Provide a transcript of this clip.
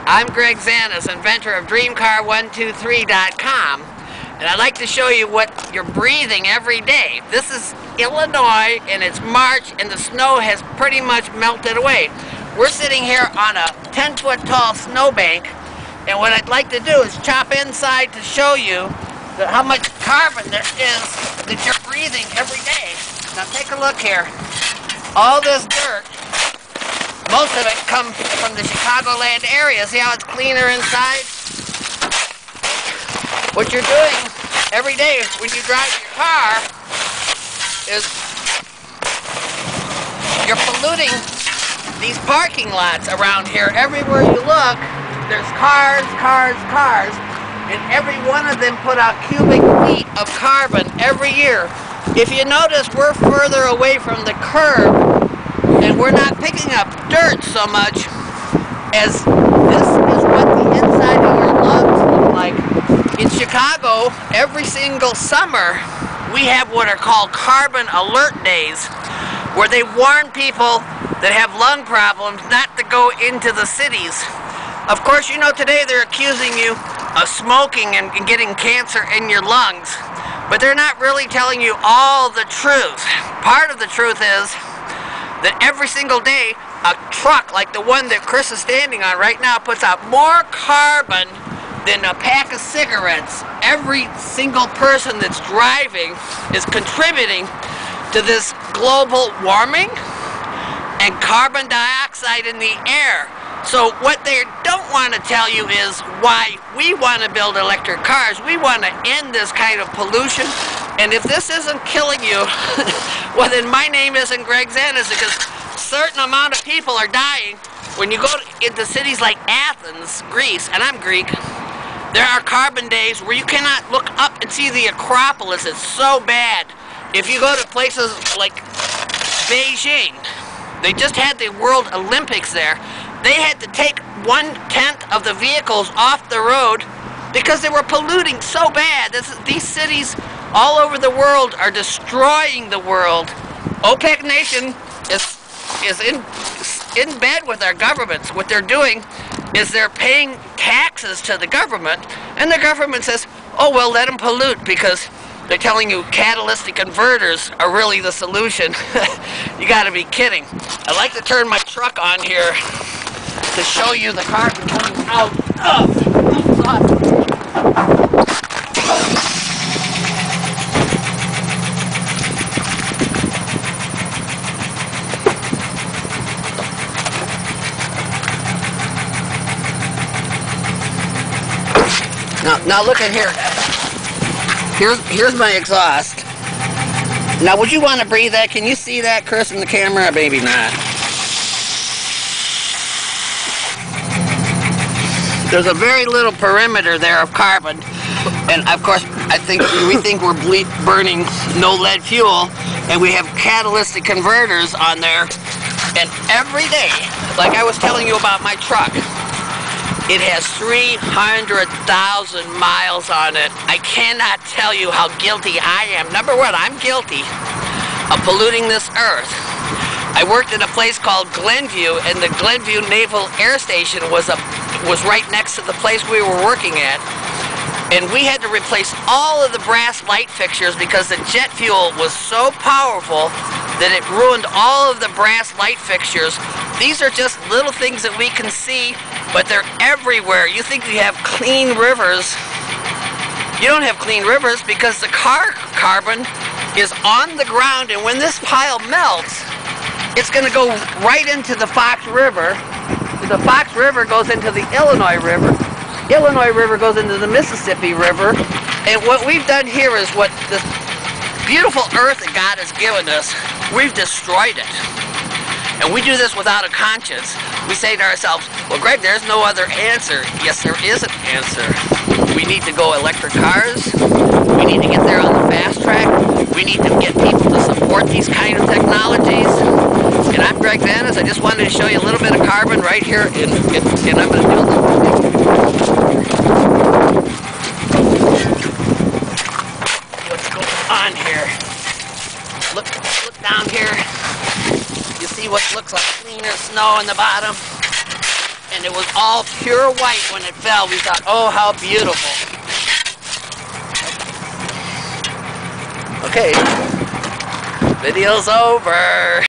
I'm Greg Zanis, inventor of DreamCar123.com, and I'd like to show you what you're breathing every day. This is Illinois, and it's March, and the snow has pretty much melted away. We're sitting here on a 10-foot tall snowbank, and what I'd like to do is chop inside to show you how much carbon there is that you're breathing every day. Now take a look here. All this dirt, most of it comes from the Chicagoland area. See how it's cleaner inside? What you're doing every day when you drive your car is you're polluting these parking lots around here. Everywhere you look, there's cars, and every one of them put out cubic feet of carbon every year. If you notice, we're further away from the curb, and we're not picking up dirt so much as this is what the inside of your lungs look like. In Chicago, every single summer, we have what are called carbon alert days, where they warn people that have lung problems not to go into the cities. Of course, you know, today they're accusing you of smoking and getting cancer in your lungs, but they're not really telling you all the truth. Part of the truth is that every single day, a truck like the one that Chris is standing on right now puts out more carbon than a pack of cigarettes. Every single person that's driving is contributing to this global warming and carbon dioxide in the air. So what they don't want to tell you is why we want to build electric cars. We want to end this kind of pollution. And if this isn't killing you, well then my name isn't Greg Zanis, because a certain amount of people are dying. When you go into cities like Athens, Greece, and I'm Greek, there are carbon days where you cannot look up and see the Acropolis. It's so bad. If you go to places like Beijing, they just had the World Olympics there. They had to take 1/10 of the vehicles off the road because they were polluting so bad. These cities all over the world are destroying the world. OPEC nation is in bed with our governments. What they're doing is they're paying taxes to the government, and the government says, oh, well, let them pollute, because they're telling you catalytic converters are really the solution. You gotta be kidding. I'd like to turn my truck on here to show you the carbon coming out of the exhaust. Now look at here. Here's my exhaust. Now would you want to breathe that? Can you see that, Chris, in the camera? Maybe not. There's a very little perimeter there of carbon, and of course we think we're burning no lead fuel, and we have catalytic converters on there. And every day, like I was telling you about my truck, it has 300,000 miles on it. I cannot tell you how guilty I am. Number one, I'm guilty of polluting this earth. I worked at a place called Glenview, and the Glenview Naval Air Station was right next to the place we were working at. And we had to replace all of the brass light fixtures because the jet fuel was so powerful that it ruined all of the brass light fixtures. These are just little things that we can see, but they're everywhere. You think we have clean rivers. You don't have clean rivers because the car carbon is on the ground, and when this pile melts, it's going to go right into the Fox River. The Fox River goes into the Illinois River. Illinois River goes into the Mississippi River. And what we've done here is what this beautiful earth that God has given us, we've destroyed it. And we do this without a conscience. We say to ourselves, well, Greg, there's no other answer. Yes, there is an answer. We need to go electric cars. We need to get there on the fast track. We need to get people to support these kind of technologies. And I'm Greg Zanis. I just wanted to show you a little bit of carbon right here, and I'm going to build it. What's going on here? Look down here. You see what looks like cleaner snow in the bottom? And it was all pure white when it fell. We thought, oh, how beautiful. Okay, video's over.